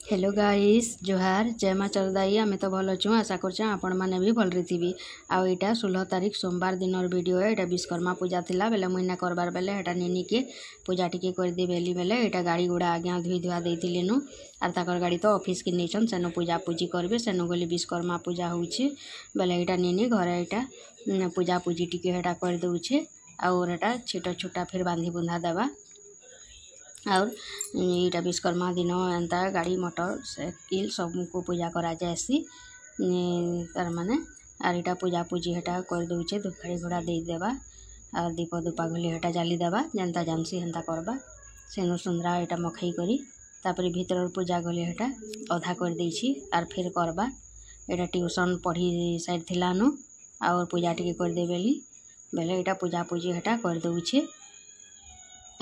Hello guys जोहार जय माँ चरदाई आम तो भल अच्छु आशा करछे आपण मैंने भी भलरे थी। आउ यहाँ 16 तारीख सोमवार दिन वीडियो है। यहाँ विश्वकर्मा पूजा थिला बेले मुझे करबार बेले यहाँ निनी के पूजा टिके करदे बेली बेले यहाँ गाड़ी गुड़ा आज्ञा धुई धुआ देती नु आर ताकर गाड़ी तो ऑफिस की नहीं सेनु पूजा पूजी करेंगे सेनु गली विश्वकर्मा पूजा होउछे बेले यहाँ निनी घरे यहाँ पूजा पूजी टिके यहाँ कर दउछे और यहाँ छिटा छुटा फिर बांधी बुंधा देवा और यहाँ विश्वकर्मा दिन एंता गाड़ी मोटर साइकिल सबको पूजा करा जाएसी तार माने आर यहाँ पूजा पूजी हेटा कर दउछे धूपखाड़ी घोड़ा दे देवा और दीप दुपा घली हेटा जाली देवा जेनता जानसी हेन्ता करबा सेनु सुंदरा यहाँ मखई करी तापर भीतर पूजा गली हेटा अधा कर देछि आर फिर करबा यहाँ ट्यूशन पढ़ी साइड थिलानु और पूजा टिके कर दे बेली बेले यहाँ पूजा पूजी हेटा कर दउछे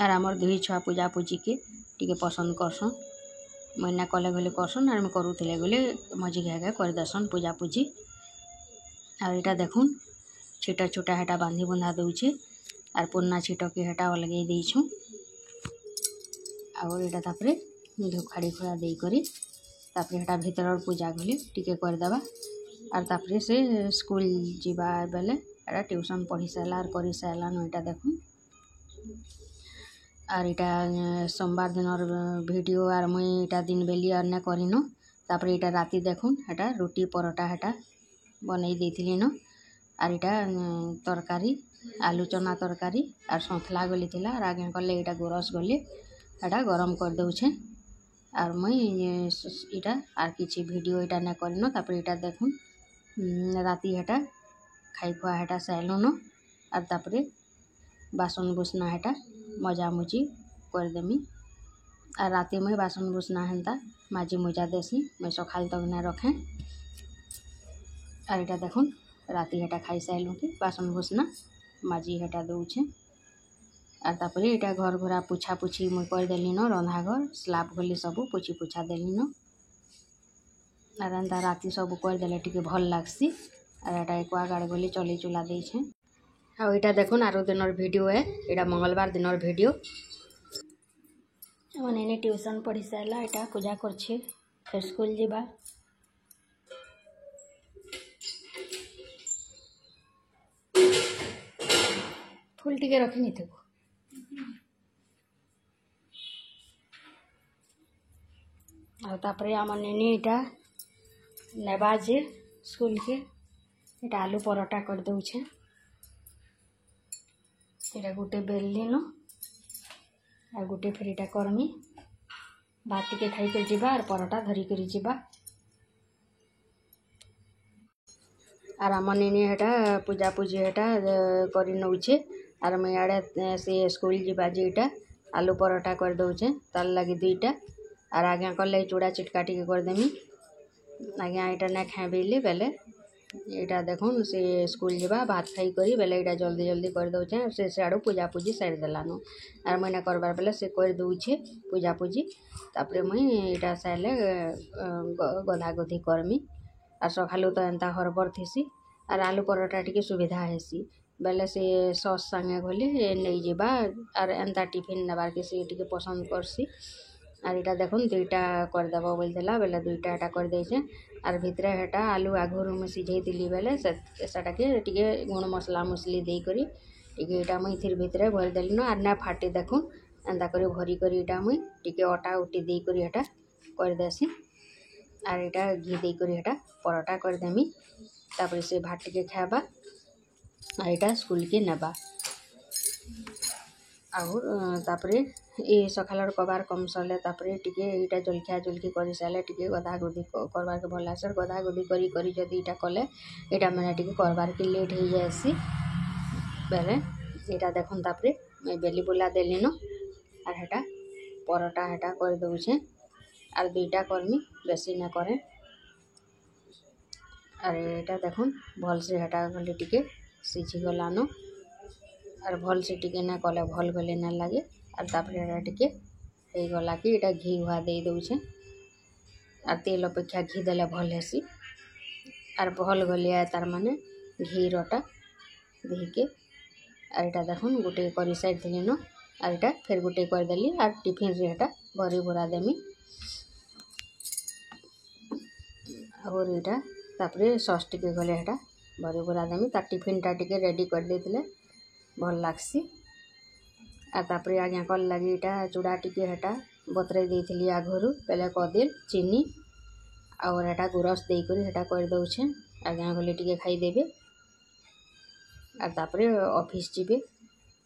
आर आमर दुई छुआ पूजा पूजी के टिके पसंद करसन मैना कले गले करसन आर करूले गले मझी घे कर देसन पूजा पूजी और यहाँ देखुन छिटा छुटा हेटा बांधी बुंधा दउछे आर पुरना छिट के हेटा अलगे देछुं और यहाँ तापरे धूपखाड़ी खोड़ा दे करी तापरे हेटा भीतर पूजा गले टिके कर देवा आर तापरे से स्कूल जीवा बेले एटा ट्यूशन पढ़ी सारा और कर सारानु यहाँ देखुन और यहाँ सोमवार दिन वीडियो और मुई यहाँ दिन बेली और ना करिनो तापर यहाँ राति देखुन हेटा रोटी परोटा हेटा बनई देथिली न और यहाँ तरकारी आलू चना तरकारी और सन्तला गली थिला और आगे कले यहाँ गोरस गली हेटा गरम कर दउछे और मुई यहाँ आर किछि वीडियो यहाँ ना करिनो तापर यहाँ देखुन राति हेटा खाई खुआ हेटा साइलो न और तापर बासन बुसना हेटा मजा मुजी करदेमी और राति में बासन बुसना हेन्ता माजी मुजा देसी मैं सकाल तक ना रखे और यहाँ देखुन राति हेटा खाई साइलु कि बासन बुसना माजी हेटा दउछे और तापर यहाँ घर घोरा पुछा पुछी मुई कर देली न रंधा घर स्लाब गली सबू पुछी पुछा देली न और एंता राति सब कर देले टिके भल लागसी और यहाँ एक्वागार्ड गली चली चुला देछे और यहाँ देखुन आरो दिन वीडियो है यहाँ मंगलवार दिन वीडियो मैंने ट्यूशन पढ़ी सारा यहाँ पूजा करछे फिर स्कूल जीवा फुल टिके रखनी थे और तापर आम निनी यहाँ नेबा जे स्कूल के यहाँ आलू परोटा कर दउछे यहाँ गोटे बेलली न आ गोटे फिर यहाँ करमी भात टिके खाई कर जीवा और परोटा धरी कर जीवा और आम निनी हेटा पूजा पूजी हेटा करी नउछे और मैं इड़े से स्कूल जीवा जे इटा आलू परोटा कर दउछे तार लगी दुईटा और आज्ञा कले चूड़ा चिटका टिके कर देमी आज्ञा यहाँ ना खाइबेली बेले यहाँ देखुन से स्कूल जीवा भात खाई करी बेले यहाँ जल्दी जल्दी कर दउछे से सियाड़ू पूजा पूजी सारी देलानु और मैंने करबार बेले से कर दउछे पूजा पूजी तापर मुई यहाँ सारे गधा गधी करमी और सकालू तो एंता हरबर थीसी और आलू परोटा टिके सुविधा हेसी बेले से सस संगे गली नहीं जावा और एंता टिफिन नेबार के से टिके पसंद करसी और यहाँ देखुन दुईटा करदेव बोलदेला बेले दुईटा यहाँ कर देछे और भितर हेटा आलू आगुरु में सिझे दिली बेले सेटा के टिके गुण मसला मुसली दे करी टिके यहाँ मुई थिर भितर भर देली न और ना फाटी देखुन एंता करी भरी करी यहाँ मुई टिके अटा उटी दे करी हेटा कर देसी और यहाँ घी दे करी हेटा परोटा कर देमी तापर से भात टिके खाबा और यहाँ स्कूल के नेबा और तापर ये सकाल कबार कम सरले तापर टिके यहाँ जलखिया जलखी कर सारे टिके गधा गुधी करबार के भल आसे गधा गुधी करी करी जदि यहाँ कले यहाँ मैंने टिके करबार के लेट हो जाएसी बेले यहाँ देखुन तापर मैं बेली बुला देली न और हेटा परोटा हेटा कर दउछे और दुईटा करमी बेसी ना करे और यहाँ देखुन भल से हेटा गले टिके सिझी गलान और भल से टिके ना कले भल गले ना लगे और तापर यहाँ टिके हो गला कि यहाँ घी हुआ दे दउछे और तेल अपेक्षा घी देले भल हेसी और भल गलिया तार माने घी रटा दे के और यहाँ देखुन गोटे कर साइड थी न और यहाँ फिर गोटे करदेली और टिफिन रे भरी भरा देमी और यहाँ तापर सस टिके गले हेटा भरी भरा देमी तार टिफिनटा टिके रेडी कर देथिले भल लागसी। आ तापर आज्ञा कल लगी यहाँ चूड़ा टिके हेटा बतरे देथिली आघरू पहले कदेल चीनी और हेटा गुरस देकर हेटा कर दउछे आज्ञा गले टिके खाईदेवे आ तापर ऑफिस जीवे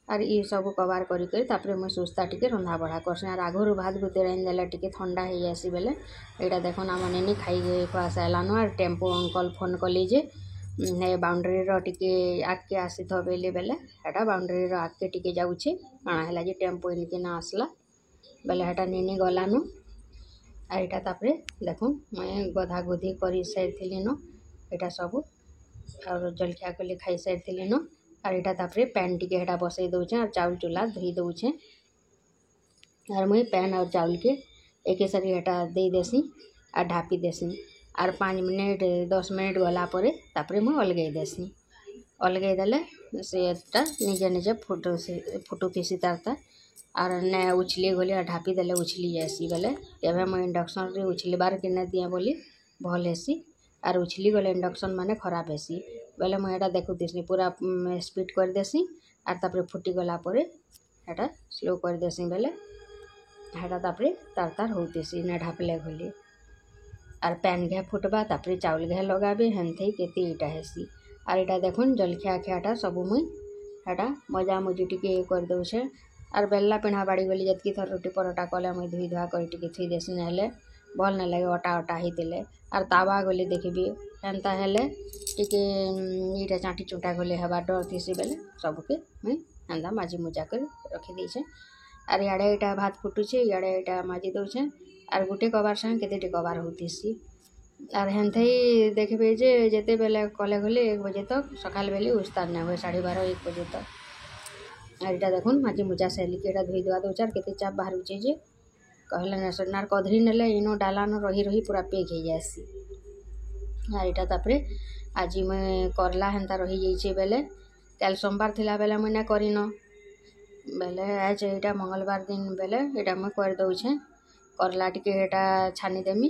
आर ये सब कबार करी तापर मुझे सुस्ता टिके रंधा बढ़ा करसी। आर आघरू भात भूते राइन देले टिके ठंडा हो जासी बेले यहाँ देखो आम नेनी खाई खुआ सारान। आर टेम्पो अंकल फोन कले जे बाउंड्री टिके आगे आसी बेले बेले हेटा बाउंड्री आगे टिके जाऊे काଣା है जे टेम्पो इनके ना आसला बेले हेटा नेनी गलानु। आर यहाँ तापर देखो मैं गधा गुधी कर सारी न यहाँ सब और जलखिया कले खाई सारी न। आर यहाँ तापर पैन टिके हेटा बसई दउछे और चाउल चूल्हा धोई दउछे। आर मुई पैन और चाउल के एक सारी हेटा दे देसी और ढापी देसी आर 5 मिनट 10 मिनट गला परे तापर मुई अलगई देसी। अलगई देले सेटा निजे निजे फुटुथीसी तारता आर ने उछली गली ढापी देले उछली जासी बेले तेबे मुई इंडक्शन रे उछलिबार कि नहीं दिए बोली भल हेसी। आर उछली गले इंडक्शन माने खराब हेसी बेले मुई हेटा देखुथीसी पूरा स्पीड कर देसी आर तापर फुटी गला परे हेटा स्लो कर देसी बेले हेटा तापर तार तार होतीसी ने ढापले गली। आर पैन घे फुटबा तापर चाउल घे लगाबे हेन्थे केते इटा हेसी। आर इटा देखुन जलखिया खियाटा सब मुई हेटा मजा मजी टिके कर दउछे। आर बेला पिढ़ा बाड़ी गली जतकी थर रोटी परोटा कले मुई धुई धुआ कर टिके थुई देसी नहेले भल नहीं लगे अटा अटा होते। आर तावा गली देखबी हेन्ता हेले टिके इटा चाटी चुटा गले हवा डर थीसी बेले सबके मुई हेन्ता माजी मुजा कर रखी देछे। आर इड़े इटा भात फुटुछे इड़े इटा माजी दउछे आर गुटे कबार संगे केते कबार होतीसी। आर हेन्थे देखबे जे जेते बेले कले गले 1 बजे तक सकाल बेले उस्तार नहीं हुए 12:30 1 बजे तक। आर इटा देखुन माजी मुजा सैली के धोई दुआ दउछे आर केते चाप बाहरुचे जे कहले न सनार कधरी नेले इनो डालान रही रही पूरा पेक हो जासी। आर इटा तापर आज मैं करला हेन्ता रही जाइए बेले कल सोमवार थिला बेले मुई ना करिन बेले आज यहाँ मंगलवार दिन बेले यहाँ मुई कर दउछे करला टिके हेटा छानी देमी।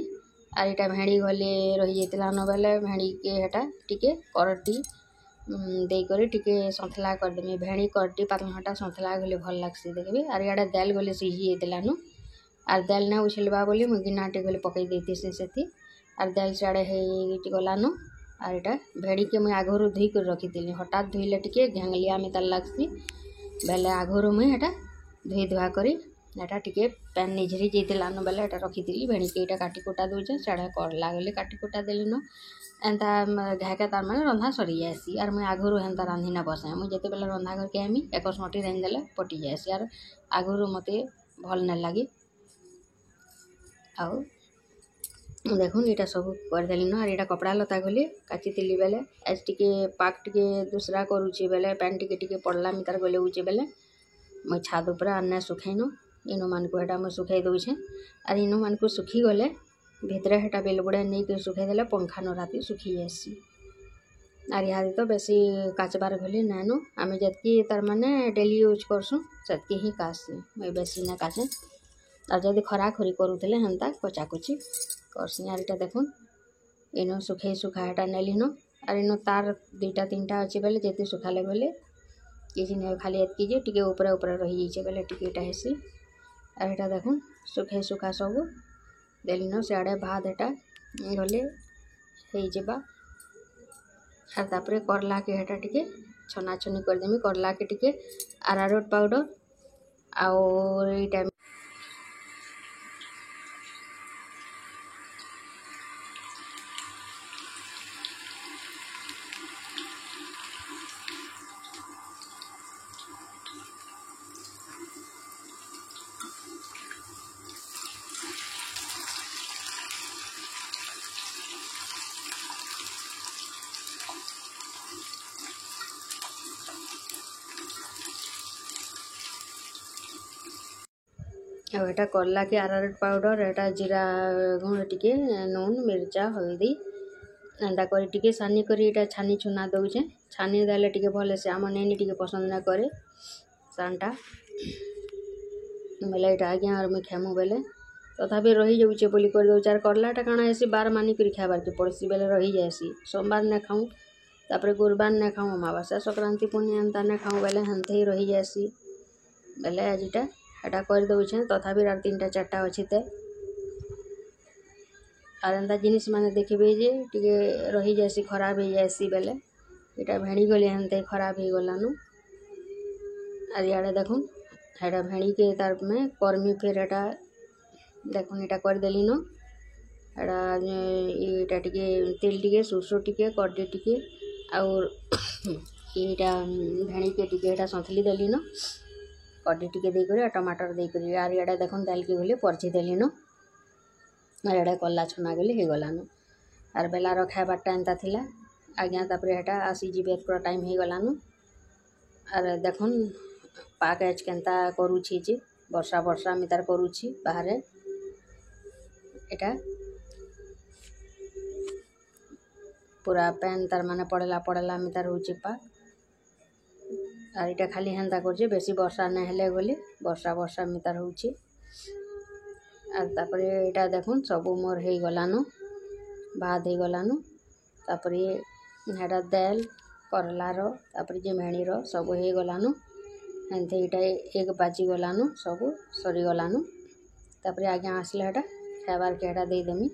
आर यहाँ भेड़ी गले रही जाइतिला न बेले भेड़ी के हेटा टिके करटी देकर टिके सन्तला करदेमी भेड़ी करटी पातला हटा सन्तला गले भल लागसी देखबे। आर यहाँ दाल गले सिझी जाइतिला न आर दाल ना उछलबा बोली मुई गिना टे गले पकई देतीसी सेति आर दाल साड़े हे गलान। आर यहाँ भेड़ी के मुई आघरू धुई कर रखी हठात धुईले टिके घेंगलिया में ताल लागसी बेले आघरू मुई हेटा धुई धुआ करी एटा टिके पैन निझरी जाइतिला न बेले एटा रखी भेड़ी के इटा काटी कुटा दउछे साड़े करला गले काटी कुटा देली न एन्ता घाके तार माने रंधा सरी जासी। आर मुई आघरू हेन्ता रांधी ना बसाए मुई जेते बेले रंधा करके आमी 21 मटी रांधि देले पटी जासी आर आघरू मते भल नहीं लगे। आउ देखुन इटा सब करदेली न आर इटा कपड़ा लता गले काचितिली बेले आज टिके पाक टिके दूसरा करूचे बेले पैन टिके टिके पड़ला मितार गले उचे बेले मुई छाद ऊपर अन्ना सुखाइनो इनो मान को हेटा मुई सुखाई दउछे। आर इनो मान को सुखी गले भितरे हेटा बेलबुड़ा नहीं के सुखाई देले पंखा न राती सुखी जासी। आर यहाँ तो बेसी काचबार गले नानो आमे जतकी तार माने डेली यूज करसु सेतकी ही कासी मुई बेसी ना काचे। और जदि खरा खरी करूले हेन्ता कचाकुची करसी। आर इटा देखुन इनो सुखाई सुखा हेटा नेली न आर इनो तार 2टा 3टा अच्छे बेले जेते सुखाले गले किसी नहीं खाली एतकी जे टिके ऊपर ऊपर रही जाइए बेले टिके इटा हेसी। आर इटा देखुन सुखाई सुखा सब देली न सियाड़े भात हेटा गले हो जावा। आर तापर करला के हेटा टिके छना छनी करदेमी करला के टिके अरारोट पाउडर और इटा और यहाँ करला के अरारोट पाउडर यहाँ जीरा गुण टिके नून मिर्चा हल्दी एंता कर टिके सानी करी इटा छानी छुना दउछे छानी देले टिके भले से आम नेनी टिके पसंद ना करे सानटा बेले इटा आज्ञा और मुई खेमु बेले तथापि रही जाऊे बोली कर दौचे आर करलाटा काଣା हेसी बार मानिक खाबार के पड़सी बेले रही जाएसी सोमवार ने खाऊँ तापर गुरुवार ने खाऊँ अमावास्या संक्रांति पुण्य एंता ने खाऊँ बेले हेन्ते ही रही जाएसी बेले आजिटा हेटा कर दौचे तथापि आर 3टा 4टा अच्छी ते आर एंता जिनिस माने देखिए जे टिके रही जाएसी खराब हो जाएसी बेले इटा भेड़ी गली हेन्ते खराब हो गलानु आर इे देखुन हेटा भेड़ी के तार में कर्मी फिर हेटा देखुन इटा करदेली न एटा इटा टिके तेल टिके सुरसो टिके करडी टिके और इटा भेड़ी के टिके एटा संथली देली न करडी टिके देकर टमाटर देकर आर इे देखुन दाल के गले परची देली न आर इे कला छना गली हो गलानु आर बेलार खाइबारटा एंता थिला आज्ञा तापर हेटा आसी जीवे पूरा टाइम हो गलानु आर देखुन पाक एज केन्ता करूछि जे वर्षा वर्षा मी तार करूछि बाहर एटा पूरा पैन तार माने पड़ेला पड़ेला मी तार होछि पाक आर इटा खाली हेन्ता करछे बेसी वर्षा न हेले गली वर्षा वर्षा मी तार होछि आर तापर एटा देखुन सब मोर हो गलानु भात हो गलानु तापर हेटा दाल करलार तापर जे भेणीर सब हो गलानु एंते इटा 1 बाजी गलानु सब सरी गलानु तापर आज्ञा आसले हेटा खाइबार के हेटा देदेमी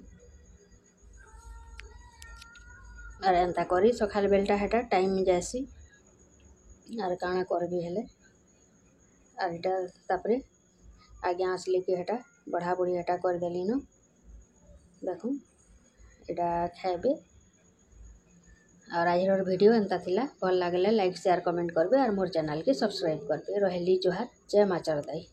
आर एंता करी सकाल बेलटा हेटा टाइम जाएसी आर काଣା करबी हेले आर इटा तापर आज्ञा आसले कि हेटा बढ़ा बढ़ी हेटा करदेली न देखुन इटा खाइबे और आज वीडियो एंता थिला भल लागले लाइक शेयर कमेंट करबे और मोर चैनल के सब्सक्राइब करबे रहली जोहार जय माँ चरदाई।